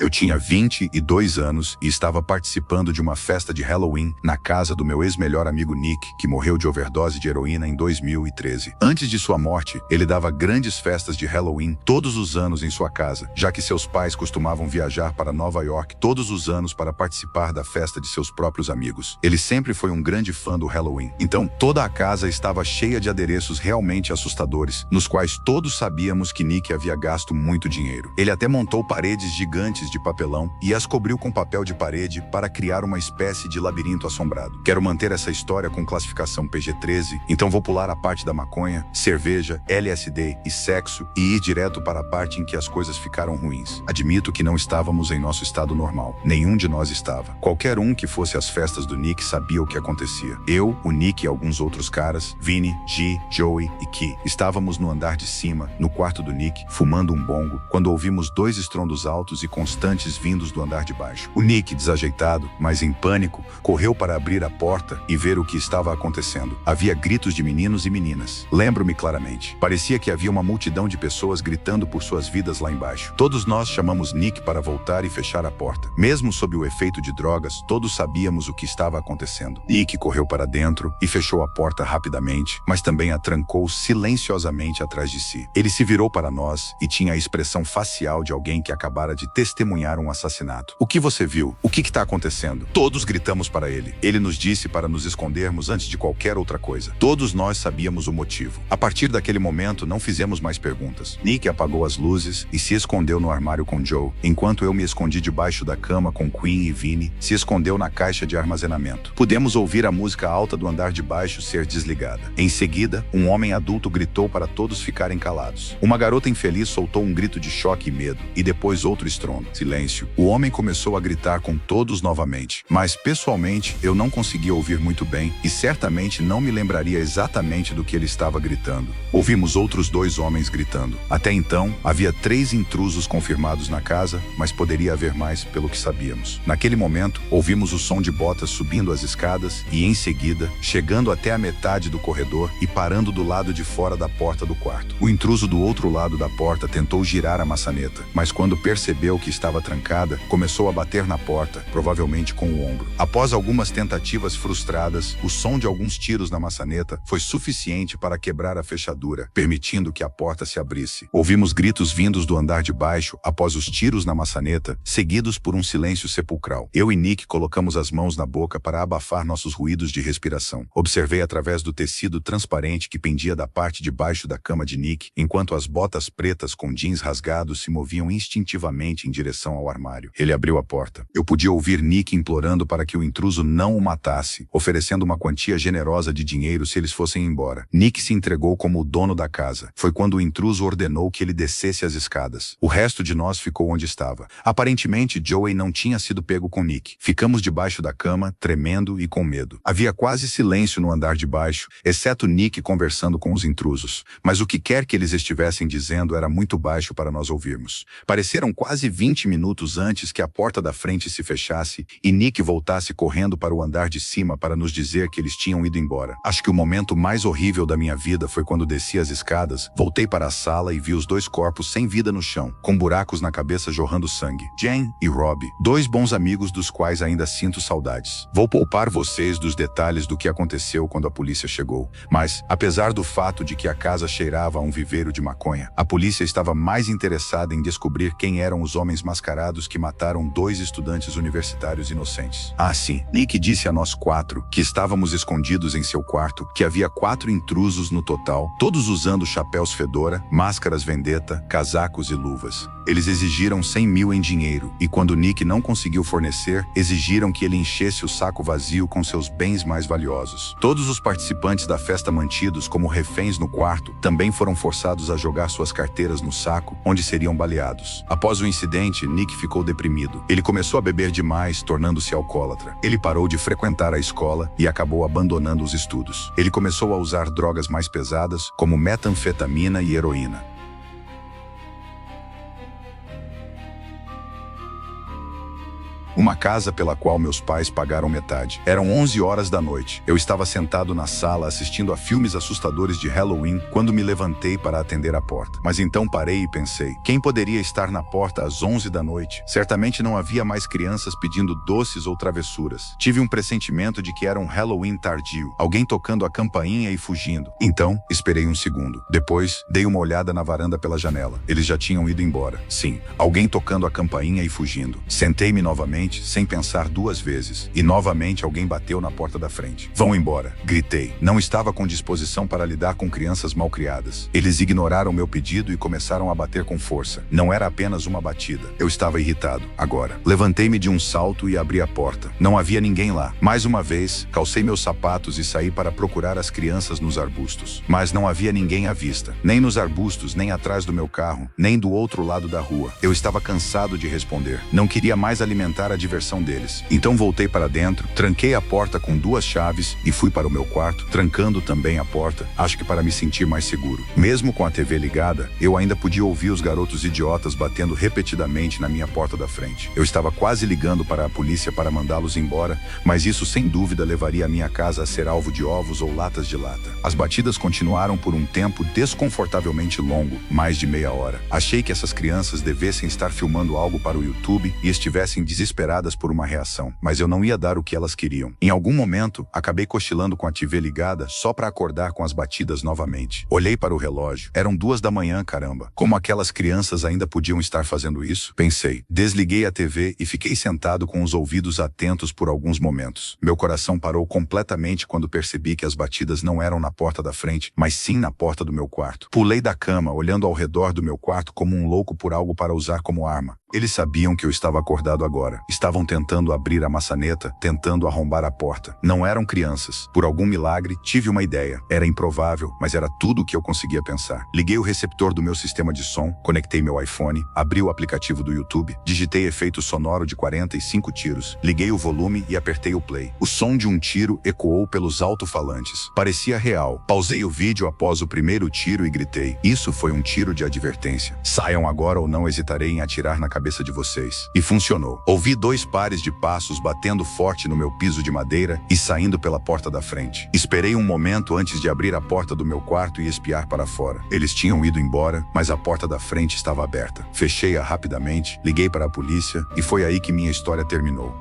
Eu tinha 22 anos e estava participando de uma festa de Halloween na casa do meu ex-melhor amigo Nick, que morreu de overdose de heroína em 2013. Antes de sua morte, ele dava grandes festas de Halloween todos os anos em sua casa, já que seus pais costumavam viajar para Nova York todos os anos para participar da festa de seus próprios amigos. Ele sempre foi um grande fã do Halloween, então toda a casa estava cheia de adereços realmente assustadores, nos quais todos sabíamos que Nick havia gasto muito dinheiro. Ele até montou paredes gigantes de papelão e as cobriu com papel de parede para criar uma espécie de labirinto assombrado. Quero manter essa história com classificação PG-13, então vou pular a parte da maconha, cerveja, LSD e sexo e ir direto para a parte em que as coisas ficaram ruins. Admito que não estávamos em nosso estado normal. Nenhum de nós estava. Qualquer um que fosse às festas do Nick sabia o que acontecia. Eu, o Nick e alguns outros caras, Vinny, G, Joey e Key, estávamos no andar de cima, no quarto do Nick, fumando um bongo, quando ouvimos dois estrondos altos e constantes vindos do andar de baixo. O Nick, desajeitado, mas em pânico, correu para abrir a porta e ver o que estava acontecendo. Havia gritos de meninos e meninas. Lembro-me claramente. Parecia que havia uma multidão de pessoas gritando por suas vidas lá embaixo. Todos nós chamamos Nick para voltar e fechar a porta. Mesmo sob o efeito de drogas, todos sabíamos o que estava acontecendo. Nick correu para dentro e fechou a porta rapidamente, mas também a trancou silenciosamente atrás de si. Ele se virou para nós e tinha a expressão facial de alguém que acabara de testemunhar um assassinato. O que você viu? O que está acontecendo? Todos gritamos para ele. Ele nos disse para nos escondermos antes de qualquer outra coisa. Todos nós sabíamos o motivo. A partir daquele momento, não fizemos mais perguntas. Nick apagou as luzes e se escondeu no armário com Joe, enquanto eu me escondi debaixo da cama com Queen e Vinny se escondeu na caixa de armazenamento. Pudemos ouvir a música alta do andar de baixo ser desligada. Em seguida, um homem adulto gritou para todos ficarem calados. Uma garota infeliz soltou um grito de choque e medo, e depois outro estrondo. Silêncio. O homem começou a gritar com todos novamente, mas pessoalmente eu não conseguia ouvir muito bem e certamente não me lembraria exatamente do que ele estava gritando. Ouvimos outros dois homens gritando. Até então, havia 3 intrusos confirmados na casa, mas poderia haver mais pelo que sabíamos. Naquele momento, ouvimos o som de botas subindo as escadas e, em seguida, chegando até a metade do corredor e parando do lado de fora da porta do quarto. O intruso do outro lado da porta tentou girar a maçaneta, mas quando percebeu que estava trancada, começou a bater na porta, provavelmente com o ombro. Após algumas tentativas frustradas, o som de alguns tiros na maçaneta foi suficiente para quebrar a fechadura, permitindo que a porta se abrisse. Ouvimos gritos vindos do andar de baixo após os tiros na maçaneta, seguidos por um silêncio sepulcral. Eu e Nick colocamos as mãos na boca para abafar nossos ruídos de respiração. Observei através do tecido transparente que pendia da parte de baixo da cama de Nick, enquanto as botas pretas com jeans rasgados se moviam instintivamente em direção ao armário. Ele abriu a porta. Eu podia ouvir Nick implorando para que o intruso não o matasse, oferecendo uma quantia generosa de dinheiro se eles fossem embora. Nick se entregou como o dono da casa. Foi quando o intruso ordenou que ele descesse as escadas. O resto de nós ficou onde estava. Aparentemente, Joey não tinha sido pego com Nick. Ficamos debaixo da cama, tremendo e com medo. Havia quase silêncio no andar de baixo, exceto Nick conversando com os intrusos. Mas o que quer que eles estivessem dizendo era muito baixo para nós ouvirmos. Pareceram quase 20 minutos antes que a porta da frente se fechasse e Nick voltasse correndo para o andar de cima para nos dizer que eles tinham ido embora. Acho que o momento mais horrível da minha vida foi quando desci as escadas, voltei para a sala e vi os 2 corpos sem vida no chão, com buracos na cabeça jorrando sangue. Jen e Rob, 2 bons amigos dos quais ainda sinto saudades. Vou poupar vocês dos detalhes do que aconteceu quando a polícia chegou, mas, apesar do fato de que a casa cheirava a um viveiro de maconha, a polícia estava mais interessada em descobrir quem eram os homens mascarados que mataram 2 estudantes universitários inocentes. Ah, sim, Nick disse a nós 4 que estávamos escondidos em seu quarto, que havia 4 intrusos no total, todos usando chapéus fedora, máscaras vendetta, casacos e luvas. Eles exigiram 100 mil em dinheiro, e quando Nick não conseguiu fornecer, exigiram que ele enchesse o saco vazio com seus bens mais valiosos. Todos os participantes da festa mantidos como reféns no quarto também foram forçados a jogar suas carteiras no saco, onde seriam baleados. Após o incidente, Nick ficou deprimido. Ele começou a beber demais, tornando-se alcoólatra. Ele parou de frequentar a escola e acabou abandonando os estudos. Ele começou a usar drogas mais pesadas, como metanfetamina e heroína. Uma casa pela qual meus pais pagaram metade. Eram 11 horas da noite. Eu estava sentado na sala assistindo a filmes assustadores de Halloween quando me levantei para atender a porta. Mas então parei e pensei, quem poderia estar na porta às 11 da noite? Certamente não havia mais crianças pedindo doces ou travessuras. Tive um pressentimento de que era um Halloween tardio, alguém tocando a campainha e fugindo. Então, esperei um segundo. Depois, dei uma olhada na varanda pela janela. Eles já tinham ido embora. Sim, alguém tocando a campainha e fugindo. Sentei-me novamente, sem pensar duas vezes. E novamente alguém bateu na porta da frente. Vão embora, gritei. Não estava com disposição para lidar com crianças malcriadas. Eles ignoraram meu pedido e começaram a bater com força. Não era apenas uma batida. Eu estava irritado. Agora, levantei-me de um salto e abri a porta. Não havia ninguém lá. Mais uma vez, calcei meus sapatos e saí para procurar as crianças nos arbustos. Mas não havia ninguém à vista. Nem nos arbustos, nem atrás do meu carro, nem do outro lado da rua. Eu estava cansado de responder. Não queria mais alimentar a diversão deles. Então voltei para dentro, tranquei a porta com 2 chaves e fui para o meu quarto, trancando também a porta, acho que para me sentir mais seguro. Mesmo com a TV ligada, eu ainda podia ouvir os garotos idiotas batendo repetidamente na minha porta da frente. Eu estava quase ligando para a polícia para mandá-los embora, mas isso sem dúvida levaria a minha casa a ser alvo de ovos ou latas de lata. As batidas continuaram por um tempo desconfortavelmente longo, mais de meia hora. Achei que essas crianças devessem estar filmando algo para o YouTube e estivessem desesperadas por uma reação, mas eu não ia dar o que elas queriam. Em algum momento, acabei cochilando com a TV ligada só para acordar com as batidas novamente. Olhei para o relógio. Eram 2 da manhã, caramba. Como aquelas crianças ainda podiam estar fazendo isso? Pensei. Desliguei a TV e fiquei sentado com os ouvidos atentos por alguns momentos. Meu coração parou completamente quando percebi que as batidas não eram na porta da frente, mas sim na porta do meu quarto. Pulei da cama, olhando ao redor do meu quarto como um louco por algo para usar como arma. Eles sabiam que eu estava acordado agora. Estavam tentando abrir a maçaneta, tentando arrombar a porta. Não eram crianças. Por algum milagre, tive uma ideia. Era improvável, mas era tudo o que eu conseguia pensar. Liguei o receptor do meu sistema de som, conectei meu iPhone, abri o aplicativo do YouTube, digitei efeito sonoro de 45 tiros, liguei o volume e apertei o play. O som de um tiro ecoou pelos alto-falantes. Parecia real. Pausei o vídeo após o primeiro tiro e gritei. Isso foi um tiro de advertência. Saiam agora ou não hesitarei em atirar na cabeça de vocês. E funcionou. Ouvi 2 pares de passos batendo forte no meu piso de madeira e saindo pela porta da frente. Esperei um momento antes de abrir a porta do meu quarto e espiar para fora. Eles tinham ido embora, mas a porta da frente estava aberta. Fechei-a rapidamente, liguei para a polícia e foi aí que minha história terminou.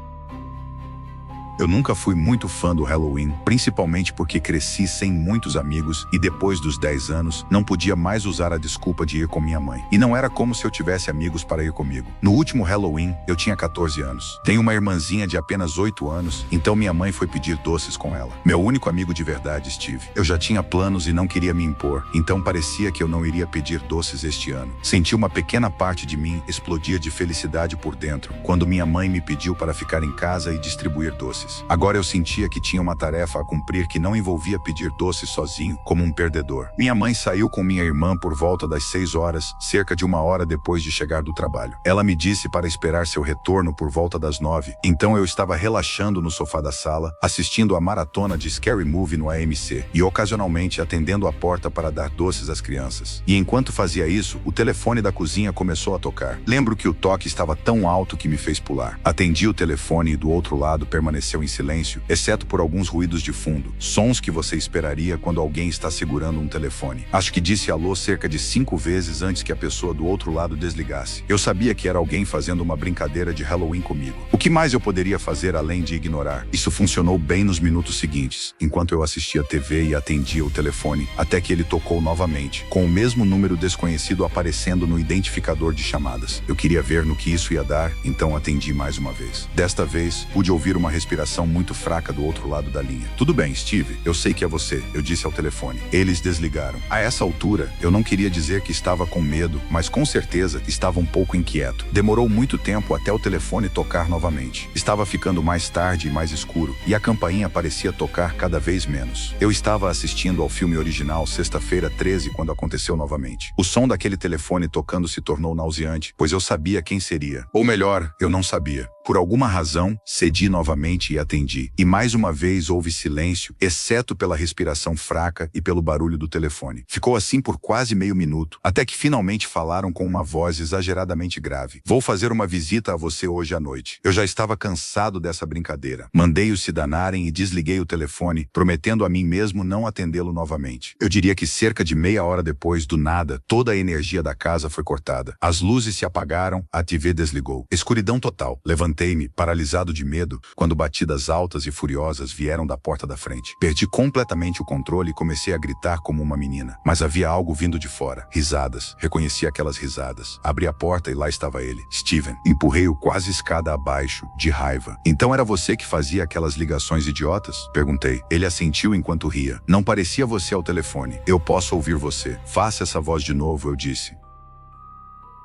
Eu nunca fui muito fã do Halloween, principalmente porque cresci sem muitos amigos e depois dos 10 anos não podia mais usar a desculpa de ir com minha mãe. E não era como se eu tivesse amigos para ir comigo. No último Halloween, eu tinha 14 anos. Tenho uma irmãzinha de apenas 8 anos, então minha mãe foi pedir doces com ela. Meu único amigo de verdade, Steve. Eu já tinha planos e não queria me impor, então parecia que eu não iria pedir doces este ano. Senti uma pequena parte de mim explodir de felicidade por dentro, quando minha mãe me pediu para ficar em casa e distribuir doces. Agora eu sentia que tinha uma tarefa a cumprir que não envolvia pedir doces sozinho, como um perdedor. Minha mãe saiu com minha irmã por volta das 6 horas, cerca de 1 hora depois de chegar do trabalho. Ela me disse para esperar seu retorno por volta das 9, então eu estava relaxando no sofá da sala, assistindo a maratona de Scary Movie no AMC, e ocasionalmente atendendo a porta para dar doces às crianças. E enquanto fazia isso, o telefone da cozinha começou a tocar. Lembro que o toque estava tão alto que me fez pular. Atendi o telefone e do outro lado permaneceu em silêncio, exceto por alguns ruídos de fundo, sons que você esperaria quando alguém está segurando um telefone. Acho que disse alô cerca de 5 vezes antes que a pessoa do outro lado desligasse. Eu sabia que era alguém fazendo uma brincadeira de Halloween comigo. O que mais eu poderia fazer além de ignorar? Isso funcionou bem nos minutos seguintes, enquanto eu assistia TV e atendia o telefone, até que ele tocou novamente, com o mesmo número desconhecido aparecendo no identificador de chamadas. Eu queria ver no que isso ia dar, então atendi mais uma vez. Desta vez, pude ouvir uma respiração muito fraca do outro lado da linha. Tudo bem, Steve, eu sei que é você, eu disse ao telefone. Eles desligaram. A essa altura, eu não queria dizer que estava com medo, mas com certeza estava um pouco inquieto. Demorou muito tempo até o telefone tocar novamente. Estava ficando mais tarde e mais escuro, e a campainha parecia tocar cada vez menos. Eu estava assistindo ao filme original Sexta-feira 13 quando aconteceu novamente. O som daquele telefone tocando se tornou nauseante, pois eu sabia quem seria. Ou melhor, eu não sabia. Por alguma razão, cedi novamente e atendi. E mais uma vez houve silêncio, exceto pela respiração fraca e pelo barulho do telefone. Ficou assim por quase meio minuto, até que finalmente falaram com uma voz exageradamente grave. Vou fazer uma visita a você hoje à noite. Eu já estava cansado dessa brincadeira. Mandei-os se danarem e desliguei o telefone, prometendo a mim mesmo não atendê-lo novamente. Eu diria que cerca de meia hora depois, do nada, toda a energia da casa foi cortada. As luzes se apagaram, a TV desligou. Escuridão total. Levantei-me, paralisado de medo, quando batidas altas e furiosas vieram da porta da frente. Perdi completamente o controle e comecei a gritar como uma menina. Mas havia algo vindo de fora. Risadas. Reconheci aquelas risadas. Abri a porta e lá estava ele. Steven. Empurrei-o quase escada abaixo, de raiva. Então era você que fazia aquelas ligações idiotas? Perguntei. Ele assentiu enquanto ria. Não parecia você ao telefone. Eu posso ouvir você. Faça essa voz de novo, eu disse.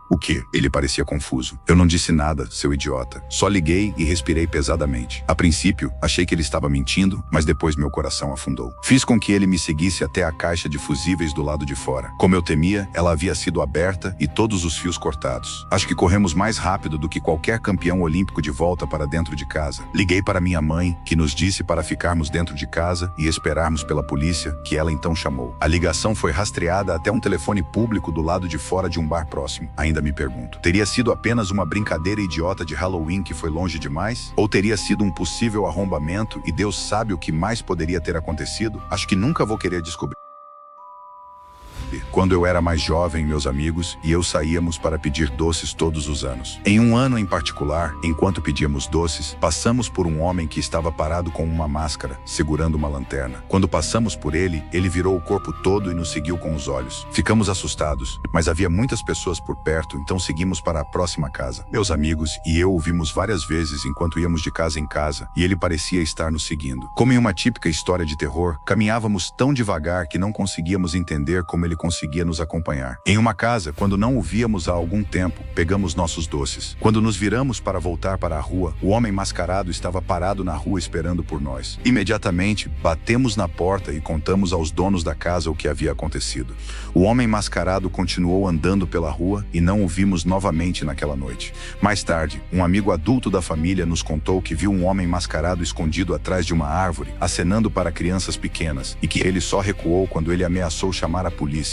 O quê? Ele parecia confuso. Eu não disse nada, seu idiota. Só liguei e respirei pesadamente. A princípio, achei que ele estava mentindo, mas depois meu coração afundou. Fiz com que ele me seguisse até a caixa de fusíveis do lado de fora. Como eu temia, ela havia sido aberta e todos os fios cortados. Acho que corremos mais rápido do que qualquer campeão olímpico de volta para dentro de casa. Liguei para minha mãe, que nos disse para ficarmos dentro de casa e esperarmos pela polícia, que ela então chamou. A ligação foi rastreada até um telefone público do lado de fora de um bar próximo. Ainda me pergunto, teria sido apenas uma brincadeira idiota de Halloween que foi longe demais? Ou teria sido um possível arrombamento e Deus sabe o que mais poderia ter acontecido? Acho que nunca vou querer descobrir. Quando eu era mais jovem, meus amigos e eu saíamos para pedir doces todos os anos. Em um ano em particular, enquanto pedíamos doces, passamos por um homem que estava parado com uma máscara, segurando uma lanterna. Quando passamos por ele, ele virou o corpo todo e nos seguiu com os olhos. Ficamos assustados, mas havia muitas pessoas por perto, então seguimos para a próxima casa. Meus amigos e eu o vimos várias vezes enquanto íamos de casa em casa, e ele parecia estar nos seguindo. Como em uma típica história de terror, caminhávamos tão devagar que não conseguíamos entender como ele conseguia nos acompanhar. Em uma casa, quando não o víamos há algum tempo, pegamos nossos doces. Quando nos viramos para voltar para a rua, o homem mascarado estava parado na rua esperando por nós. Imediatamente, batemos na porta e contamos aos donos da casa o que havia acontecido. O homem mascarado continuou andando pela rua e não o vimos novamente naquela noite. Mais tarde, um amigo adulto da família nos contou que viu um homem mascarado escondido atrás de uma árvore, acenando para crianças pequenas, e que ele só recuou quando ele ameaçou chamar a polícia.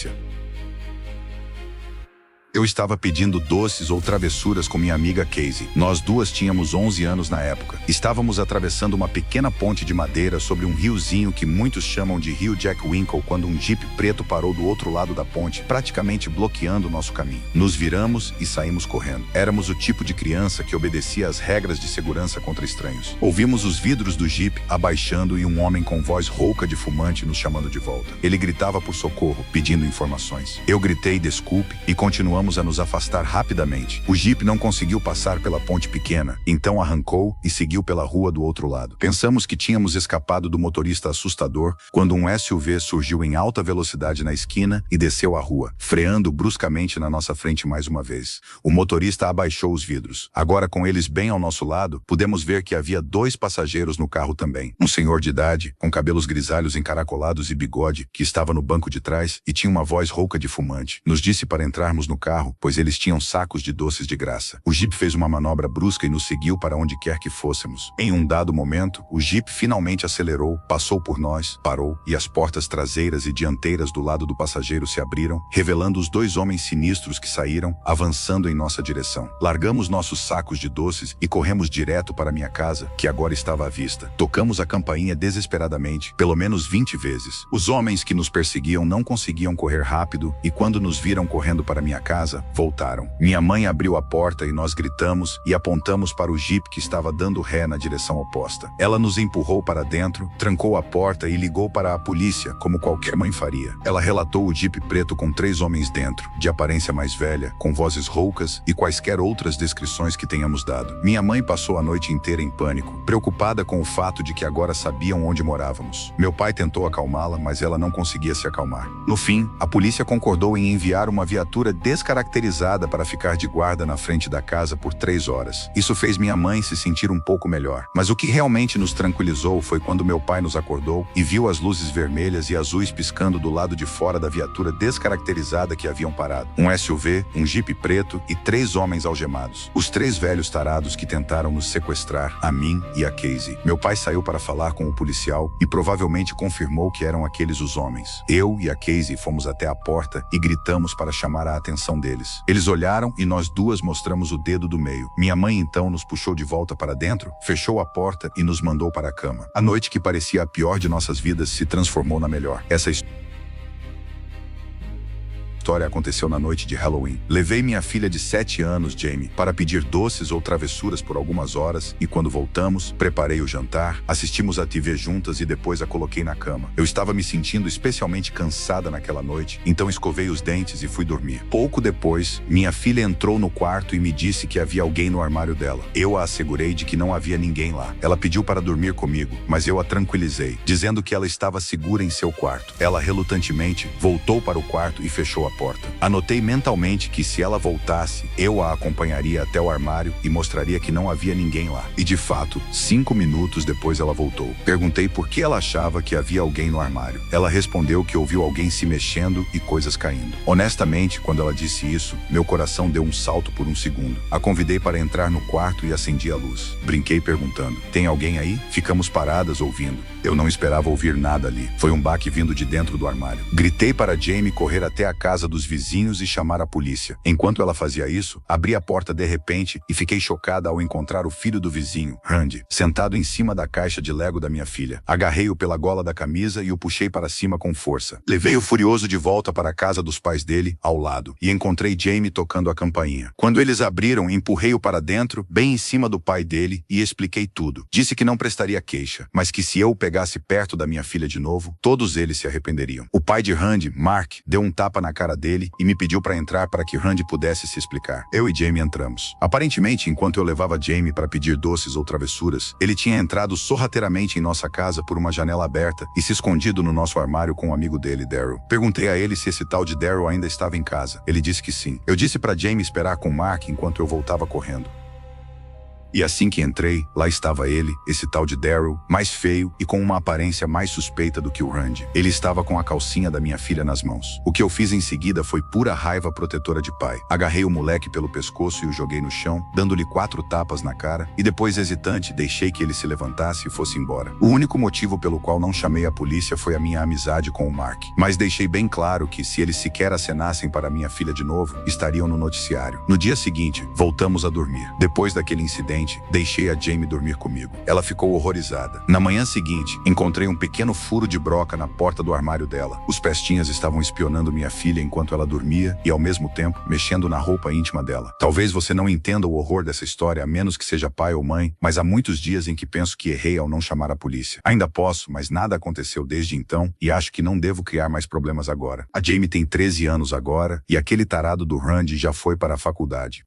Eu estava pedindo doces ou travessuras com minha amiga Casey. Nós duas tínhamos 11 anos na época. Estávamos atravessando uma pequena ponte de madeira sobre um riozinho que muitos chamam de Rio Jack Winkle quando um jipe preto parou do outro lado da ponte, praticamente bloqueando o nosso caminho. Nos viramos e saímos correndo. Éramos o tipo de criança que obedecia às regras de segurança contra estranhos. Ouvimos os vidros do jipe abaixando e um homem com voz rouca de fumante nos chamando de volta. Ele gritava por socorro, pedindo informações. Eu gritei desculpe e continuamos a nos afastar rapidamente. O jipe não conseguiu passar pela ponte pequena, então arrancou e seguiu pela rua do outro lado. Pensamos que tínhamos escapado do motorista assustador quando um SUV surgiu em alta velocidade na esquina e desceu a rua, freando bruscamente na nossa frente mais uma vez. O motorista abaixou os vidros. Agora, com eles bem ao nosso lado, pudemos ver que havia 2 passageiros no carro também. Um senhor de idade, com cabelos grisalhos encaracolados e bigode, que estava no banco de trás e tinha uma voz rouca de fumante. Nos disse para entrarmos no carro, pois eles tinham sacos de doces de graça. O Jeep fez uma manobra brusca e nos seguiu para onde quer que fôssemos. Em um dado momento, o Jeep finalmente acelerou, passou por nós, parou, e as portas traseiras e dianteiras do lado do passageiro se abriram, revelando os 2 homens sinistros que saíram, avançando em nossa direção. Largamos nossos sacos de doces e corremos direto para minha casa, que agora estava à vista. Tocamos a campainha desesperadamente, pelo menos 20 vezes. Os homens que nos perseguiam não conseguiam correr rápido e quando nos viram correndo para minha casa, voltaram. Minha mãe abriu a porta e nós gritamos e apontamos para o jipe que estava dando ré na direção oposta. Ela nos empurrou para dentro, trancou a porta e ligou para a polícia, como qualquer mãe faria. Ela relatou o jipe preto com 3 homens dentro, de aparência mais velha, com vozes roucas e quaisquer outras descrições que tenhamos dado. Minha mãe passou a noite inteira em pânico, preocupada com o fato de que agora sabiam onde morávamos. Meu pai tentou acalmá-la, mas ela não conseguia se acalmar. No fim, a polícia concordou em enviar uma viatura descarregada descaracterizada para ficar de guarda na frente da casa por 3 horas. Isso fez minha mãe se sentir um pouco melhor. Mas o que realmente nos tranquilizou foi quando meu pai nos acordou e viu as luzes vermelhas e azuis piscando do lado de fora da viatura descaracterizada que haviam parado. Um SUV, um Jeep preto e 3 homens algemados. Os 3 velhos tarados que tentaram nos sequestrar, a mim e a Casey. Meu pai saiu para falar com o policial e provavelmente confirmou que eram aqueles os homens. Eu e a Casey fomos até a porta e gritamos para chamar a atenção deles. Eles olharam e nós duas mostramos o dedo do meio. Minha mãe então nos puxou de volta para dentro, fechou a porta e nos mandou para a cama. A noite que parecia a pior de nossas vidas se transformou na melhor. Essa história aconteceu na noite de Halloween. Levei minha filha de 7 anos, Jamie, para pedir doces ou travessuras por algumas horas e quando voltamos, preparei o jantar, assistimos a TV juntas e depois a coloquei na cama. Eu estava me sentindo especialmente cansada naquela noite, então escovei os dentes e fui dormir. Pouco depois, minha filha entrou no quarto e me disse que havia alguém no armário dela. Eu a assegurei de que não havia ninguém lá. Ela pediu para dormir comigo, mas eu a tranquilizei, dizendo que ela estava segura em seu quarto. Ela relutantemente voltou para o quarto e fechou a porta. Anotei mentalmente que se ela voltasse, eu a acompanharia até o armário e mostraria que não havia ninguém lá. E de fato, 5 minutos depois ela voltou. Perguntei por que ela achava que havia alguém no armário. Ela respondeu que ouviu alguém se mexendo e coisas caindo. Honestamente, quando ela disse isso, meu coração deu um salto por um segundo. A convidei para entrar no quarto e acendi a luz. Brinquei perguntando: "Tem alguém aí?" Ficamos paradas ouvindo. Eu não esperava ouvir nada ali. Foi um baque vindo de dentro do armário. Gritei para Jamie correr até a casa dos vizinhos e chamar a polícia. Enquanto ela fazia isso, abri a porta de repente e fiquei chocada ao encontrar o filho do vizinho, Randy, sentado em cima da caixa de Lego da minha filha. Agarrei-o pela gola da camisa e o puxei para cima com força. Levei-o furioso de volta para a casa dos pais dele, ao lado, e encontrei Jamie tocando a campainha. Quando eles abriram, empurrei-o para dentro, bem em cima do pai dele, e expliquei tudo. Disse que não prestaria queixa, mas que se eu o pegasse perto da minha filha de novo, todos eles se arrependeriam. O pai de Randy, Mark, deu um tapa na cara dele e me pediu para entrar para que Randy pudesse se explicar. Eu e Jamie entramos. Aparentemente, enquanto eu levava Jamie para pedir doces ou travessuras, ele tinha entrado sorrateiramente em nossa casa por uma janela aberta e se escondido no nosso armário com um amigo dele, Daryl. Perguntei a ele se esse tal de Daryl ainda estava em casa. Ele disse que sim. Eu disse para Jamie esperar com Mark enquanto eu voltava correndo. E assim que entrei, lá estava ele, esse tal de Daryl, mais feio e com uma aparência mais suspeita do que o Randy. Ele estava com a calcinha da minha filha nas mãos. O que eu fiz em seguida foi pura raiva protetora de pai. Agarrei o moleque pelo pescoço e o joguei no chão, dando-lhe 4 tapas na cara, e depois, hesitante, deixei que ele se levantasse e fosse embora. O único motivo pelo qual não chamei a polícia foi a minha amizade com o Mark. Mas deixei bem claro que, se eles sequer acenassem para minha filha de novo, estariam no noticiário. No dia seguinte, voltamos a dormir. Depois daquele incidente, deixei a Jamie dormir comigo. Ela ficou horrorizada. Na manhã seguinte, encontrei um pequeno furo de broca na porta do armário dela. Os pestinhas estavam espionando minha filha enquanto ela dormia e, ao mesmo tempo, mexendo na roupa íntima dela. Talvez você não entenda o horror dessa história, a menos que seja pai ou mãe, mas há muitos dias em que penso que errei ao não chamar a polícia. Ainda posso, mas nada aconteceu desde então e acho que não devo criar mais problemas agora. A Jamie tem 13 anos agora e aquele tarado do Randy já foi para a faculdade.